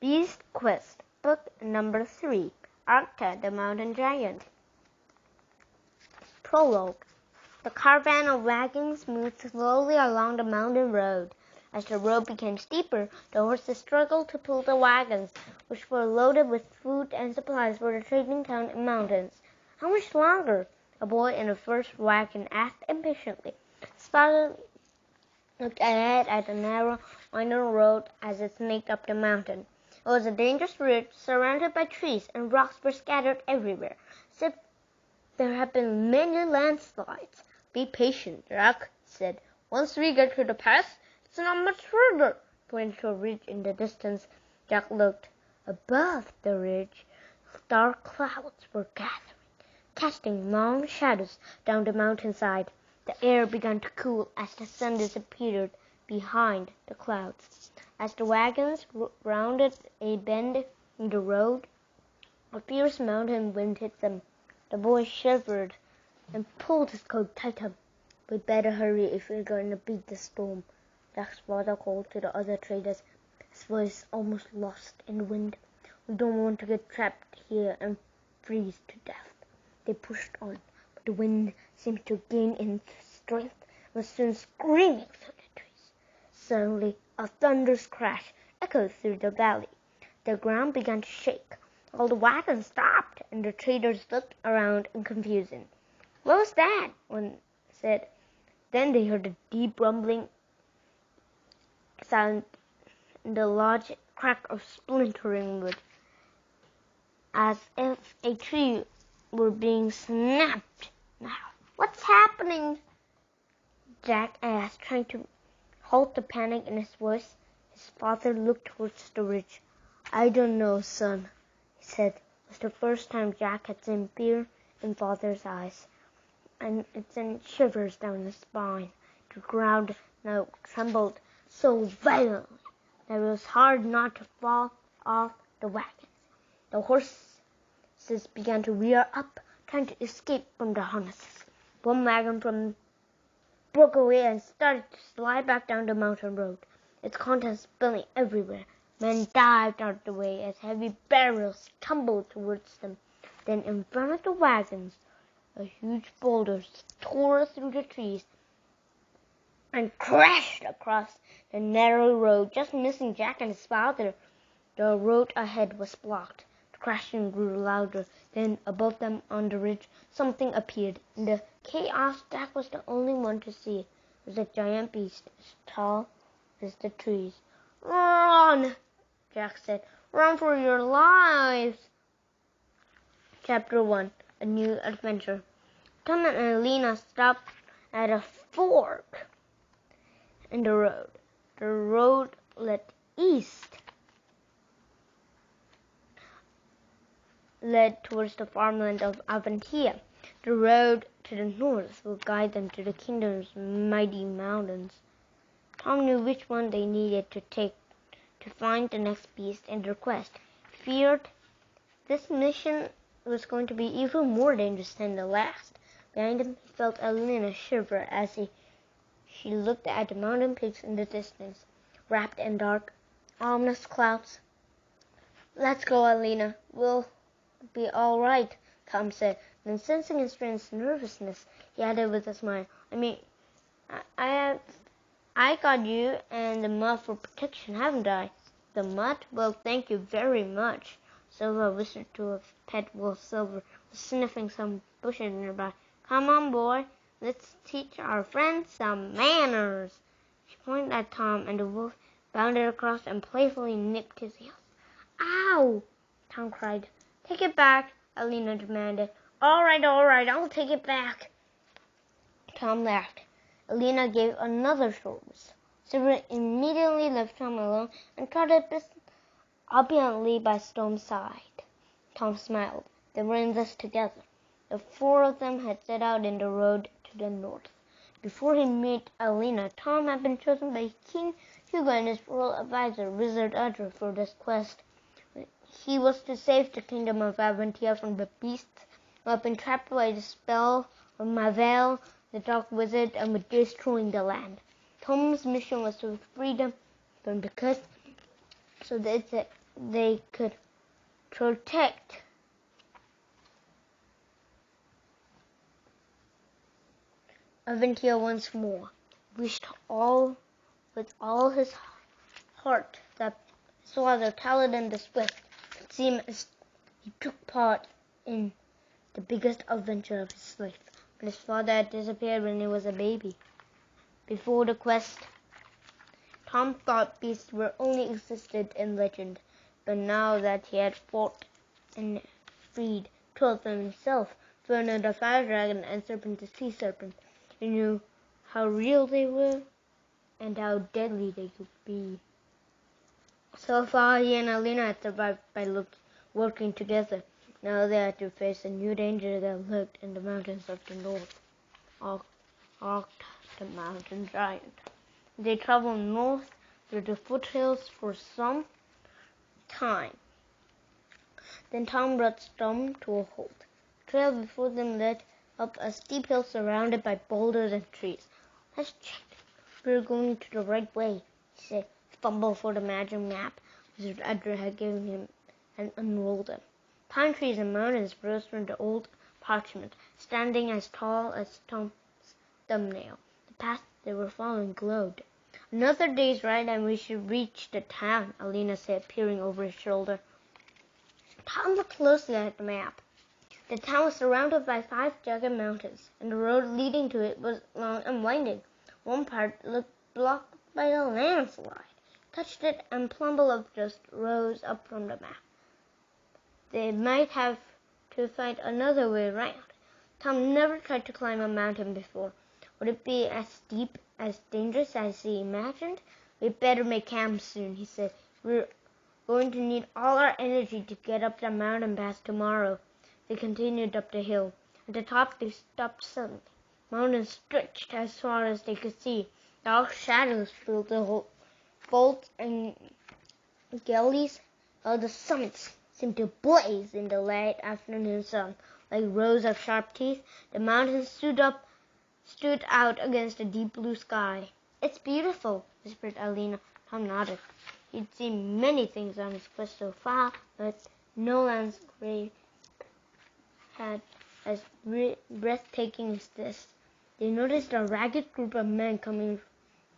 Beast Quest, Book Number 3, Arcta the Mountain Giant. Prologue. The caravan of wagons moved slowly along the mountain road. As the road became steeper, the horses struggled to pull the wagons, which were loaded with food and supplies for the trading town and mountains. How much longer? A boy in the first wagon asked impatiently. Spotted looked ahead at the narrow, winding road as it snaked up the mountain. It was a dangerous ridge surrounded by trees, and rocks were scattered everywhere, as if there had been many landslides. "Be patient, Jack," said. "Once we get to the pass, it's not much further." Pointing to a ridge in the distance, Jack looked. Above the ridge, dark clouds were gathering, casting long shadows down the mountainside. The air began to cool as the sun disappeared behind the clouds. As the wagons rounded a bend in the road, a fierce mountain wind hit them. The boy shivered and pulled his coat tighter. "We'd better hurry if we're going to beat the storm," Jack's father called to the other traders, his voice almost lost in the wind. "We don't want to get trapped here and freeze to death." They pushed on, but the wind seemed to gain in strength and was soon screaming through the trees. Suddenly, a thunderous crash echoed through the valley. The ground began to shake. All the wagons stopped, and the traders looked around in confusion. "What was that?" one said. Then they heard a deep rumbling sound and the large crack of splintering wood, as if a tree were being snapped. "Now, what's happening?" Jack asked, trying to halt the panic in his voice. His father looked towards the ridge. "I don't know, son," he said. It was the first time Jack had seen fear in father's eyes, and it sent shivers down his spine. The ground now trembled so violently that it was hard not to fall off the wagons. The horses began to rear up, trying to escape from the harnesses. One wagon broke away and started to slide back down the mountain road, its contents spilling everywhere. Men dived out of the way as heavy barrels tumbled towards them. Then, in front of the wagons, a huge boulder tore through the trees and crashed across the narrow road, just missing Jack and his father. The road ahead was blocked. The crashing grew louder. Then, above them on the ridge, something appeared. In the chaos, Jack was the only one to see. It was a giant beast, as tall as the trees. "Run!" Jack said. "Run for your lives!" Chapter 1. A New Adventure. Tom and Alina stopped at a fork in the road. The road led east, led towards the farmland of Avantia. The road to the north will guide them to the kingdom's mighty mountains. Tom knew which one they needed to take to find the next beast in their quest. He feared this mission was going to be even more dangerous than the last. Behind him, he felt Alina shiver as she looked at the mountain peaks in the distance, wrapped in dark, ominous clouds. "Let's go, Alina. We'll be all right," Tom said. Then, sensing his friend's nervousness, he added with a smile, I got you and the mud for protection, haven't I?" "The mud? Well, thank you very much." Silver whispered to a pet wolf. Silver was sniffing some bushes nearby. "Come on, boy. Let's teach our friend some manners." She pointed at Tom, and the wolf bounded across and playfully nipped his heels. "Ow!" Tom cried. "Take it back," Alina demanded. All right, I'll take it back." Tom laughed. Alina gave another short whistle. Silver immediately left Tom alone and trotted obediently by Tom's side. Tom smiled. They were in this together. The four of them had set out in the road to the north. Before he met Alina, Tom had been chosen by King Hugo and his royal advisor, Wizard Arthur, for this quest. He was to save the kingdom of Avantia from the beasts who had been trapped by the spell of Mavel, the dark wizard, and were destroying the land. Tom's mission was to free them from the curse so that they could protect Aventia once more. He wished with all his heart that his father, Taladin the Swift, could see him as he took part in the biggest adventure of his life. But his father had disappeared when he was a baby. Before the quest, Tom thought beasts were only existed in legend, but now that he had fought and freed two of them himself, Fëanor the fire dragon and Serpent the sea serpent, he knew how real they were and how deadly they could be. So far, he and Alina had survived by working together. Now they had to face a new danger that lurked in the mountains of the north, Arched the mountain giant. They traveled north through the foothills for some time. Then Tom brought Storm to a halt. The trail before them led up a steep hill surrounded by boulders and trees. "Let's check. We're going to the right way," he said. He fumbled for the magic map Wizard Edgar had given him and unrolled them. Pine trees and mountains rose from the old parchment, standing as tall as Tom's thumbnail. The path they were following glowed. "Another day's ride and we should reach the town," Alina said, peering over his shoulder. Tom looked closely at the map. The town was surrounded by 5 jagged mountains, and the road leading to it was long and winding. One part looked blocked by a landslide. Touched it, and plumble of dust rose up from the map. They might have to find another way around. Tom never tried to climb a mountain before. Would it be as steep, as dangerous as he imagined? "We'd better make camp soon," he said. "We're going to need all our energy to get up the mountain pass tomorrow." They continued up the hill. At the top they stopped suddenly. Mountains stretched as far as they could see. Dark shadows filled the whole folds and gullies, while the summits seemed to blaze in the late afternoon sun like rows of sharp teeth. The mountains stood out against the deep blue sky. "It's beautiful," whispered Alina. Tom nodded. He'd seen many things on his quest so far, but no landscape had as breathtaking as this. They noticed a ragged group of men coming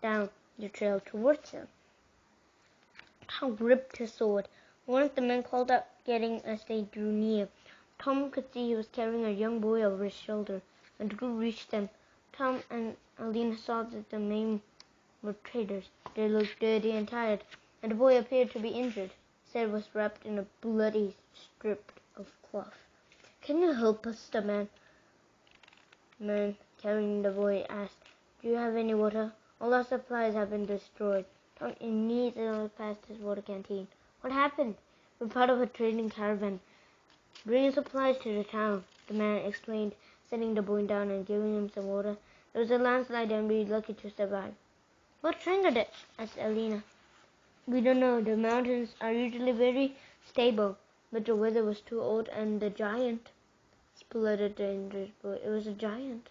down the trail towards them. Tom gripped his sword. One of the men called out, getting as they drew near. Tom could see he was carrying a young boy over his shoulder. When the group reached them, Tom and Alina saw that the men were traders. They looked dirty and tired, and the boy appeared to be injured. His head was wrapped in a bloody strip of cloth. "Can you help us?" the man carrying the boy asked. "Do you have any water? All our supplies have been destroyed." Tom immediately passed his water canteen. "What happened?" "We're part of a trading caravan, bringing supplies to the town," the man explained, setting the boy down and giving him some water. "There was a landslide and we're lucky to survive." "What triggered it?" asked Alina. "We don't know. The mountains are usually very stable, but the weather was too old and the giant," spluttered the injured boy. "It was a giant."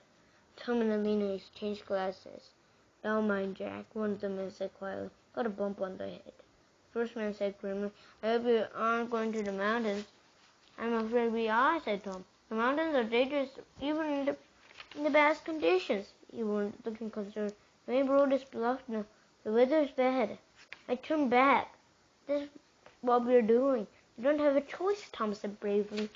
Tom and Alina exchanged glances. "Don't mind, Jack," one of the men said quietly. "Got a bump on the head." The first man said grimly, "I hope you aren't going to the mountains." "I'm afraid we are," said Tom. "The mountains are dangerous even in the best conditions." He was looking concerned. "The main road is blocked now. The weather is bad. I turned back. That's what we're doing." "You don't have a choice," Tom said bravely.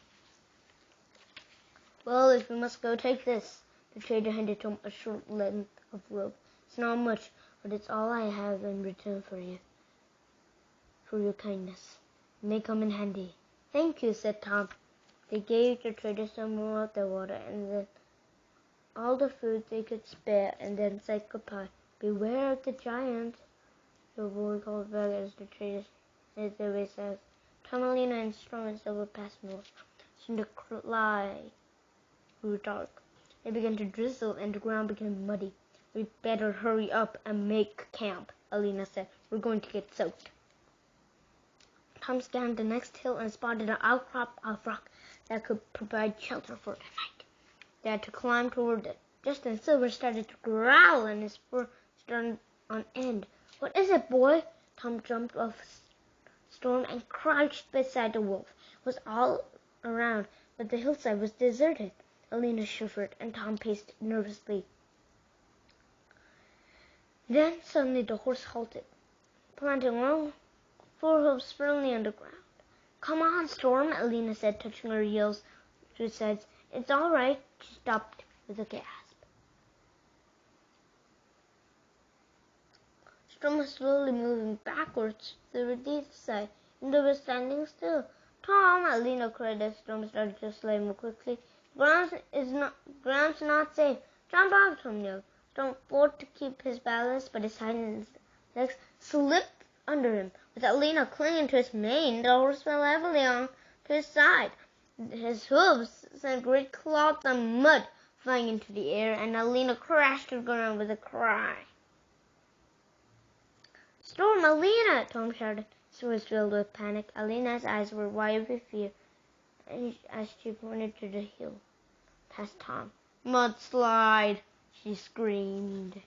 "Well, if we must go, take this." The trader handed Tom a short length of rope. "It's not much, but it's all I have in return for your kindness. It may come in handy." "Thank you," said Tom. They gave the trader some more of the water and then all the food they could spare, and then said goodbye. "Beware of the giant," the boy called back as the traders made their way south. Tom, Alina, and Storm and Silver passed north. Soon the sky grew dark. It began to drizzle and the ground became muddy. "We'd better hurry up and make camp," Alina said. "We're going to get soaked." Tom scanned the next hill and spotted an outcrop of rock that could provide shelter for the night. They had to climb toward it. Just then Silver started to growl and his fur stood on end. "What is it, boy?" Tom jumped off Storm and crouched beside the wolf. It was all around, but the hillside was deserted. Alina shivered, and Tom paced nervously. Then suddenly the horse halted, planting one forehoof firmly on the ground. "Come on, Storm," Alina said, touching her heels to his sides. "It's all right." She stopped with a gasp. Storm was slowly moving backwards to the deep side, and they were standing still. "Tom!" Alina cried as Storm started to slide more quickly. Ground's not safe. Jump off!" Tom yelled. Storm fought to keep his balance, but his hind legs slipped under him. With Alina clinging to his mane, the horse fell heavily on to his side. His hooves sent great clouds of mud flying into the air, and Alina crashed to the ground with a cry. "Storm, Alina!" Tom shouted. His voice filled with panic. Alina's eyes were wide with fear as she pointed to the hill past Tom. "Mudslide!" she screamed.